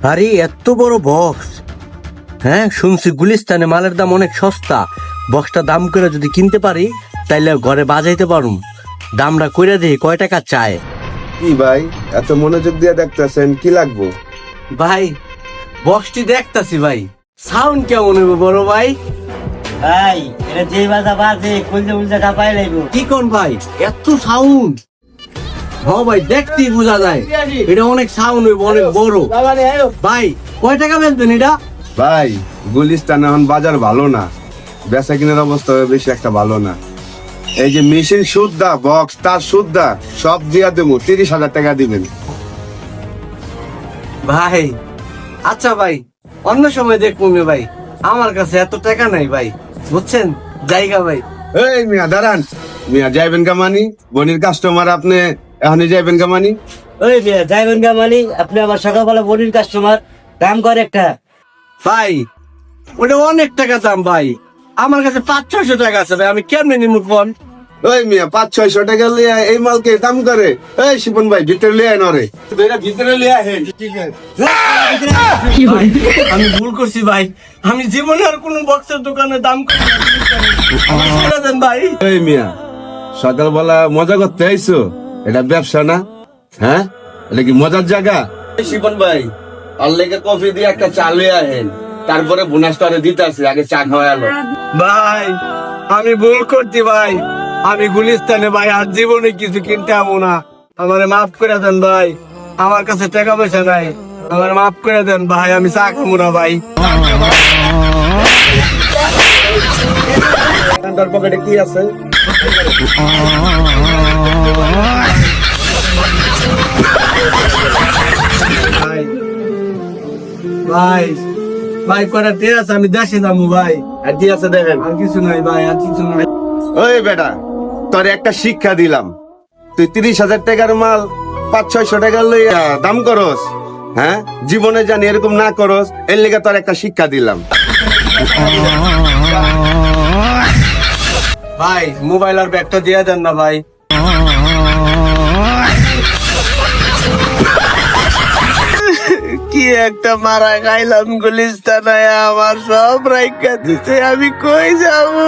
আরে এত বড় বক্স! হ্যাঁ, শুনছি গুলিস্তানে মালের দাম অনেক সস্তা। বক্সটা দাম করে যদি কিনতে পারি তাইলে ঘরে বাজাইতে পারুম। দামটা কইরা দিই, কয় টাকা চায়? কি ভাই, এত মনোযোগ দিয়ে দেখতেছেন, কি লাগবো? ভাই, বক্সটি দেখতাছি ভাই, সাউন্ড কেমন হবে বড় ভাই? ভাই এটা যে বাজা বাজে কলজা উলজা কাঁপাই লাগবো। কি কোন ভাই, এত সাউন্ড? হ্যাঁ ভাই, দেখতেই বোঝা যায় এটা অনেক সাউন্ড হইব, অনেক বড়। ভাই, কয় টাকা বেচবেন এটা? ভাই, গুলিস্তান এখন বাজার ভালো না, বেচা কিনার অবস্থা বেশি একটা ভালো না। এই যে মেশিন সুদ্ধা, বক্স তার সুদ্ধা সব দিয়া দেবো, 30,000 টাকা দিবেন। ভাই আচ্ছা ভাই, অন্য সময় দেখবো না ভাই, আমার কাছে এত টাকা নাই ভাই, বুঝছেন? জায়গা ভাই। এই মিয়া দাঁড়ান, মিয়া যাইবেন কামানি, বনির কাস্টমার আপনি এখনই যাইবেন কামানি? ওই মিয়া যাইবেন গা মানি, আপনি আমার সকালবেলা বডির কাস্টমার, দাম করে একটা। ভাই ওটা অনেক টাকা দাম ভাই, আমার কাছে 500-600 টাকা আছে ভাই, আমি কেমনে নিমু কোন? ওই মিয়া 500-600 টাকা লিয়া এই মালকে দাম করে? এই শিপন ভাই, ভিতরে লিয়া নরে, ভিতরে লিয়া হে। ঠিক আছে, ভাই, আমি ভুল করছি ভাই, আমি জীবনে আর কোন বক্সের দোকানে দাম করি না। আমার ছেড়ে দেন ভাই। এই মিয়া সকালবেলা মজা করতে আইছো? এটা ব্যবসা না, হ্যাঁ? এটা কি মজার জায়গা? শিপন ভাই, আর লেগে কফি দিয়ে একটা চা লিয়ে আহেন, তারপরে বোনাসটা দিতে আসি, আগে চা খাওয়ালো। ভাই আমি ভুল করছি ভাই, আমি গুলিস্তানে ভাই আর জীবনে কিছু কিনতে পাবো না, আমারে মাফ করে দেন ভাই, আমার কাছে টাকা পয়সা নাই, আমার মাফ করে দেন ভাই, আমি চা খাবো না ভাই। তার পকেটে কি আছে? ভাই ভাই ভাই, কটা তে আছে, আমি দেশে যাবো ভাই। আর কি আছে দেখেন। আর কিছু নাই ভাই, আর কিছু নাই। ওই বেটা, তোর একটা শিক্ষা দিলাম, তুই 30,000 টাকার মাল 500-600 টাকা লইয়া দাম করস, হ্যাঁ? জীবনে জানি এরকম না করস, এর লেগে তোর একটা শিক্ষা দিলাম। ভাই মোবাইল আর ব্যাগটা দিয়ে দেন না ভাই। কি একটা মারা খাইলাম গুলিস্তানায়, আমার সব রাইখা দিতে, আমি কই যাবো?